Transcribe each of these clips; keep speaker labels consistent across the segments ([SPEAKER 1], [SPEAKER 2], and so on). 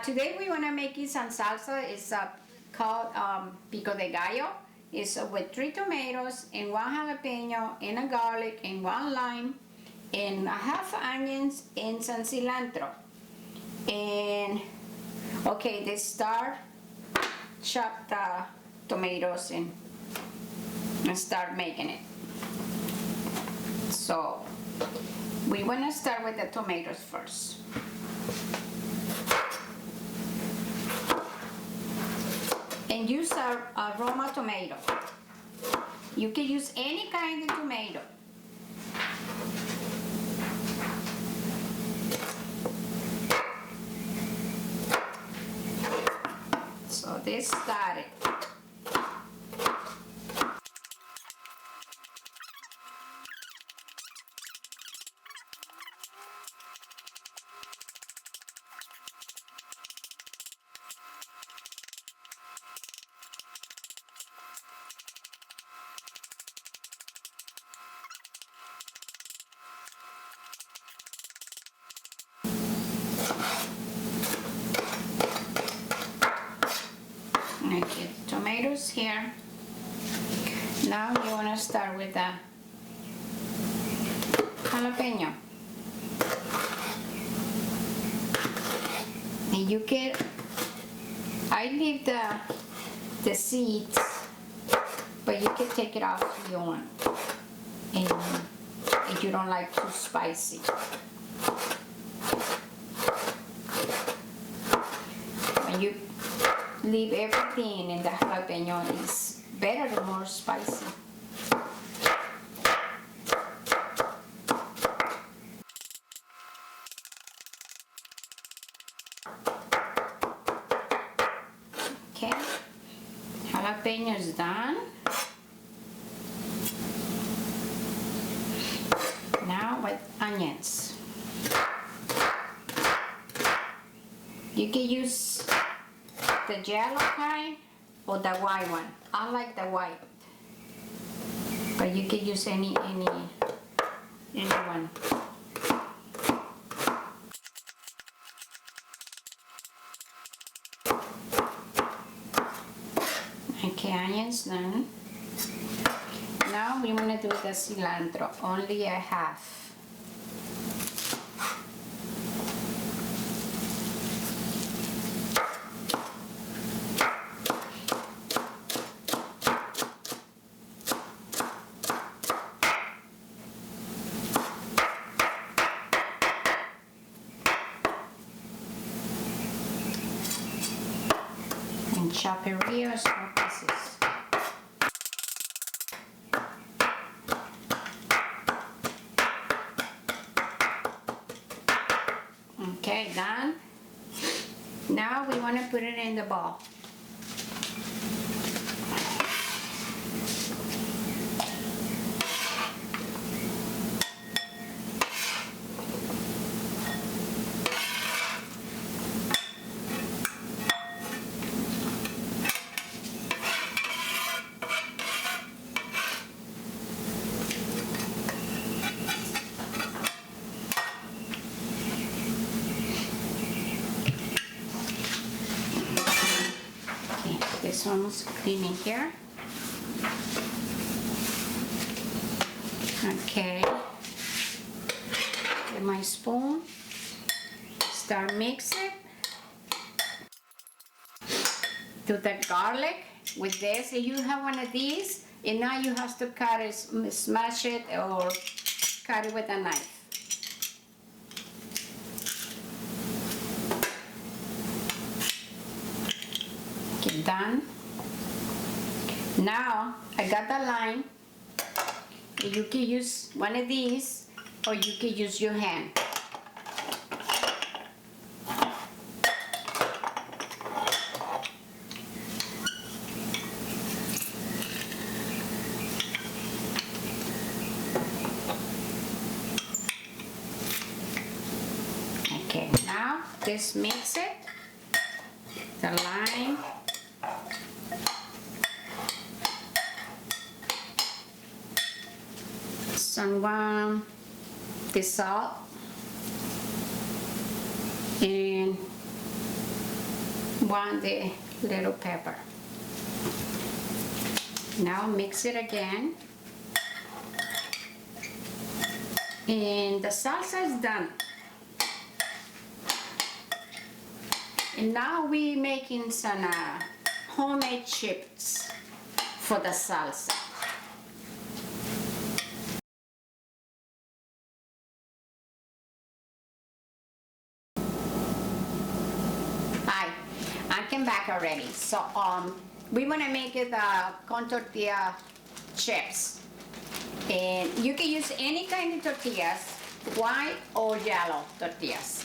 [SPEAKER 1] Today we want to make some salsa. It's called Pico de Gallo. It's with 3 tomatoes and 1 jalapeno and a garlic and 1 lime and a half onions and some cilantro. And okay, they start chop the tomatoes and start making it. So we want to start with the tomatoes first. And use a Roma tomato. You can use any kind of tomato. So this started. Okay, tomatoes here. Now you want to start with the jalapeno. And you can, I leave the seeds, but you can take it off if you want. And if you don't like too spicy. When you leave everything in the jalapeno, is better the more spicy. Okay, jalapeno is done. Now with onions. You can use the yellow kind or the white one. I like the white, but you can use any one. Okay, onions done. Now we want to do the cilantro, only a half. And chop it real small pieces. Okay, done. Now we want to put it in the bowl. It's almost cleaning here. Okay, with my spoon, start mixing. Do the garlic with this. If you have one of these, and now you have to cut it, smash it, or cut it with a knife. Okay, done. Now I got the lime. You can use one of these, or you can use your hand. Okay, now just mix it. The lime. Some the salt and one the little pepper. Now mix it again. And the salsa is done. And now we're making some homemade chips for the salsa. Hi, I came back already. So we want to make it con tortilla chips. And you can use any kind of tortillas, white or yellow tortillas.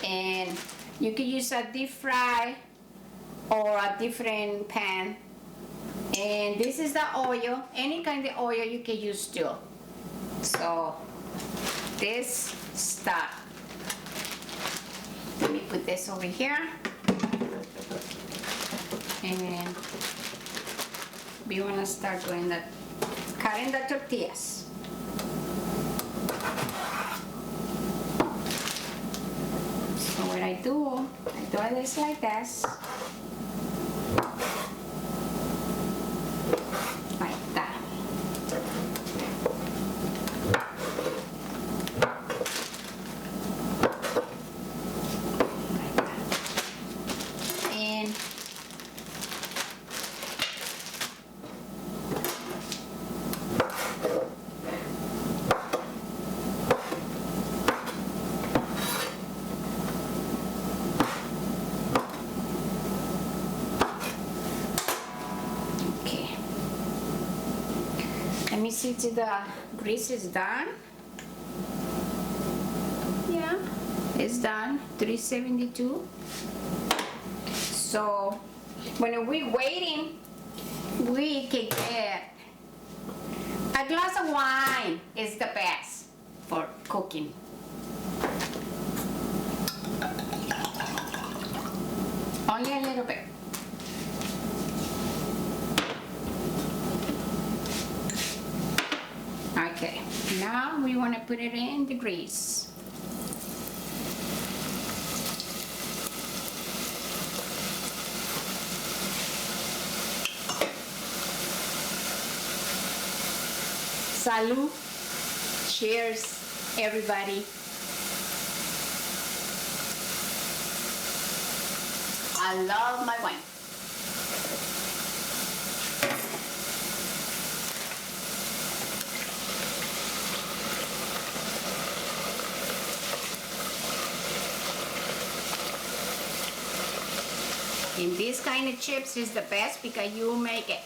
[SPEAKER 1] And you can use a deep fry or a different pan. And this is the oil, any kind of oil you can use too. So this stuff. Let me put this over here. And we want to start doing that. Cutting the tortillas. So what I do this like this. Like that. Like that. And let me see till the grease is done. Yeah, it's done. 372. So when we're waiting, we can get a glass of wine. Is the best for cooking. Only a little bit. Okay, now we want to put it in the grease. Salud. Cheers, everybody. I love my wine. And this kind of chips is the best because you make it.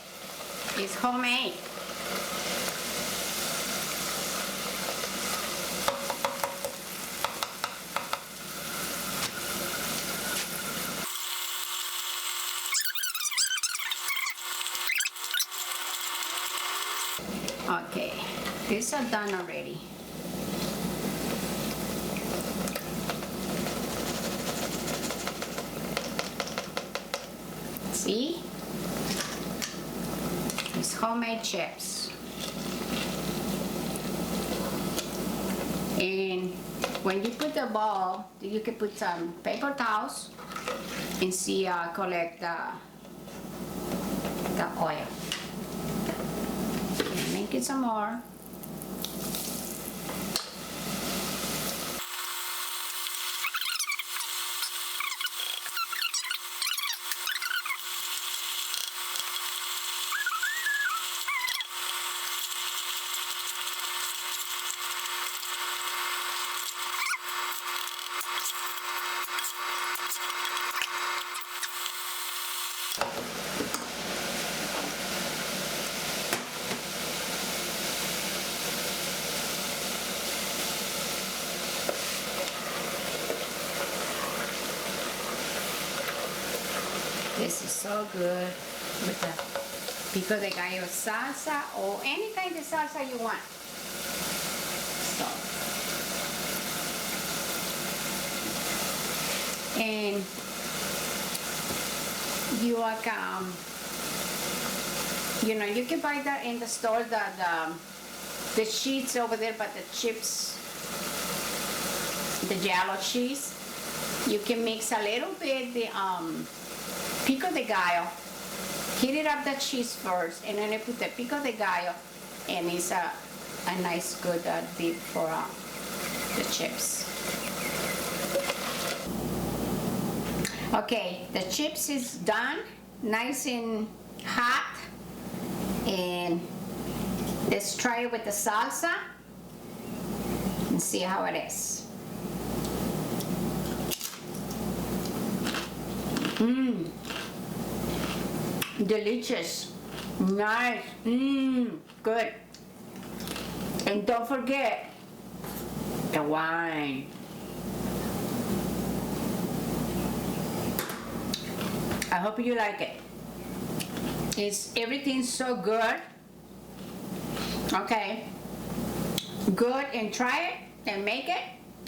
[SPEAKER 1] It's homemade. Okay, these are done already. See? It's homemade chips. And when you put the ball, you can put some paper towels and see collect the oil. Okay, make it some more. This is so good with the Pico de Gallo Salsa or any kind of salsa you want. So, and you you can buy that in the store, the sheets over there, but the chips, the Jello cheese. You can mix a little bit the Pico de Gallo. Heat it up the cheese first, and then I put the Pico de Gallo, and it's a nice good dip for the chips. Okay, the chips is done, nice and hot, and let's try it with the salsa and see how it is. Delicious, nice, good. And don't forget the wine. I hope you like it. Everything's so good. Okay, good, and try it and make it,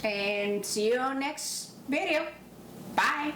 [SPEAKER 1] and see you next video. Bye.